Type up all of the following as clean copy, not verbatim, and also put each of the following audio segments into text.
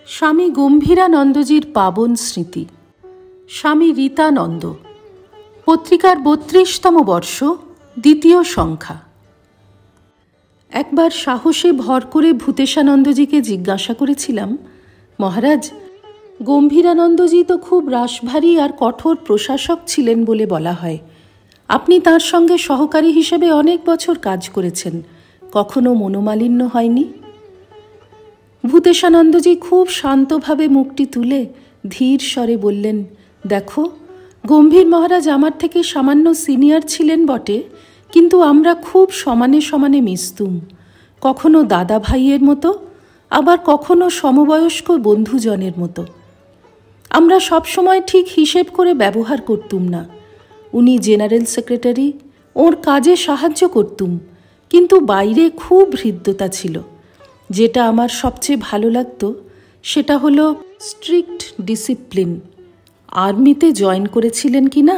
স্বামী গম্ভীরানন্দজির পাবন স্মৃতি। স্বামী রীতানন্দ, পত্রিকার ৩২তম বর্ষ, দ্বিতীয় সংখ্যা। একবার সাহসে ভর করে ভূতেশানন্দজিকে জিজ্ঞাসা করেছিলাম, মহারাজ, গম্ভীরানন্দজি তো খুব রাশভারী আর কঠোর প্রশাসক ছিলেন বলে বলা হয়। আপনি তাঁর সঙ্গে সহকারী হিসেবে অনেক বছর কাজ করেছেন, কখনো মনোমালিন্য হয়নি? ভূতেশানন্দজি খুব শান্তভাবে মুখটি তুলে ধীর স্বরে বললেন, দেখো, গম্ভীর মহারাজ আমার থেকে সামান্য সিনিয়র ছিলেন বটে, কিন্তু আমরা খুব সমানে সমানে মিশতুম, কখনো দাদা ভাইয়ের মতো, আবার কখনো সমবয়স্ক বন্ধুজনের মতো। আমরা সবসময় ঠিক হিসেব করে ব্যবহার করতুম না। উনি জেনারেল সেক্রেটারি, ওর কাজে সাহায্য করতুম, কিন্তু বাইরে খুব হৃদ্যতা ছিল। যেটা আমার সবচেয়ে ভালো লাগতো সেটা হলো স্ট্রিক্ট ডিসিপ্লিন। আর্মিতে জয়েন করেছিলেন কি না?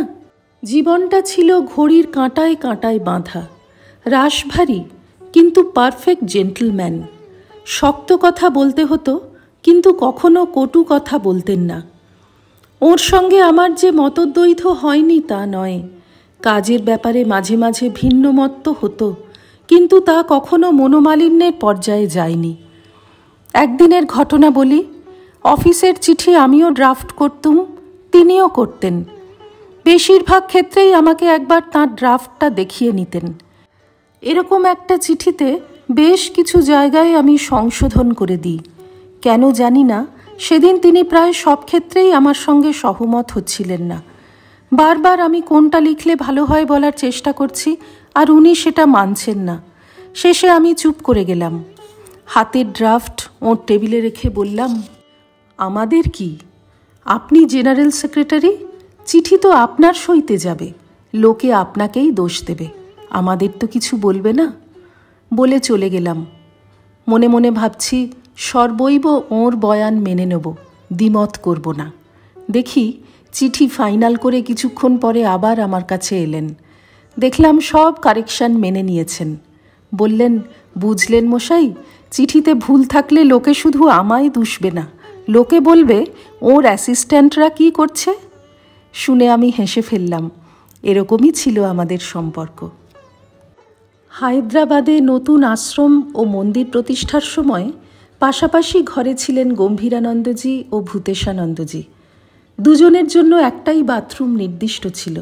জীবনটা ছিল ঘড়ির কাঁটায় কাঁটায় বাঁধা। রাশভারী কিন্তু পারফেক্ট জেন্টলম্যান। শক্ত কথা বলতে হতো, কিন্তু কখনো কটু কথা বলতেন না। ওর সঙ্গে আমার যে মতদ্বৈধ হয়নি তা নয়, কাজের ব্যাপারে মাঝে মাঝে ভিন্ন মত তো হতো, কিন্তু তা কখনো মনোমালিন্যের পর্যায়ে যায়নি। একদিনের ঘটনা বলি, অফিসের চিঠি আমিও ড্রাফট করতুম, তিনিও করতেন। বেশিরভাগ ক্ষেত্রেই আমাকে একবার তাঁর ড্রাফটটা দেখিয়ে নিতেন। এরকম একটা চিঠিতে বেশ কিছু জায়গায় আমি সংশোধন করে দিই। কেন জানি না, সেদিন তিনি প্রায় সব ক্ষেত্রেই আমার সঙ্গে সহমত হচ্ছিলেন না। বারবার আমি কোনটা লিখলে ভালো হয় বলার চেষ্টা করছি, আর উনি সেটা মানছেন না। শেষে আমি চুপ করে গেলাম। হাতের ড্রাফট ওর টেবিলে রেখে বললাম, আমাদের কি? আপনি জেনারেল সেক্রেটারি, চিঠি তো আপনার সইতে যাবে, লোকে আপনাকেই দোষ দেবে, আমাদের তো কিছু বলবে না। বলে চলে গেলাম। মনে মনে ভাবছি, সর্বৈব ওর বয়ান মেনে নেব, দ্বিমত করব না। দেখি চিঠি ফাইনাল করে কিছুক্ষণ পরে আবার আমার কাছে এলেন। দেখলাম সব কারেকশন মেনে নিয়েছেন। বললেন, বুঝলেন মশাই, চিঠিতে ভুল থাকলে লোকে শুধু আমায় দুষবে না, লোকে বলবে ওর অ্যাসিস্ট্যান্টরা কি করছে। শুনে আমি হেসে ফেললাম। এরকমই ছিল আমাদের সম্পর্ক। হায়দ্রাবাদে নতুন আশ্রম ও মন্দির প্রতিষ্ঠার সময় পাশাপাশি ঘরে ছিলেন গম্ভীরানন্দজি ও ভূতেশানন্দজি। দুজনের জন্য একটাই বাথরুম নির্দিষ্ট ছিল।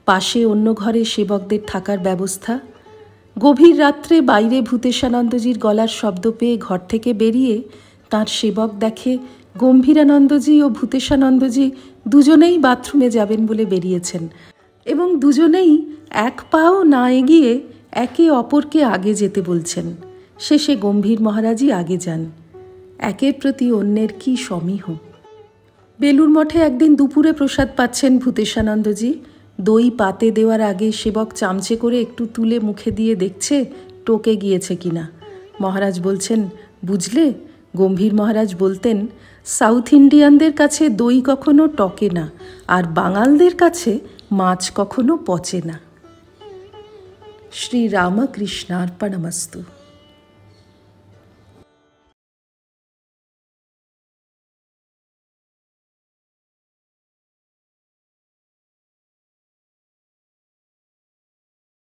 পাশে অন্য ঘরে সেবকদের থাকার ব্যবস্থা। গভীর রাত্রে বাইরে ভূতেশানন্দজির গলার শব্দ পেয়ে ঘর থেকে বেরিয়ে তাঁর সেবক দেখে গম্ভীরানন্দজি ও ভূতেশানন্দজি দুজনেই বাথরুমে যাবেন বলে বেরিয়েছেন, এবং দুজনেই এক পাও না এগিয়ে একে অপরকে আগে যেতে বলছেন। শেষে গম্ভীর মহারাজই আগে যান। একের প্রতি অন্যের কি সমীহ। বেলুর মঠে একদিন দুপুরে প্রসাদ পাচ্ছেন ভূতেশানন্দজি। দই পাতে দেওয়ার আগে সেবক চামচে করে একটু তুলে মুখে দিয়ে দেখছে টোকে গিয়েছে কিনা। মহারাজ বলছেন, বুঝলে, গম্ভীর মহারাজ বলতেন, সাউথ ইন্ডিয়ানদের কাছে দই কখনো টকে না, আর বাঙালদের কাছে মাছ কখনো পচে না। শ্রী রামকৃষ্ণার্পণমস্তু।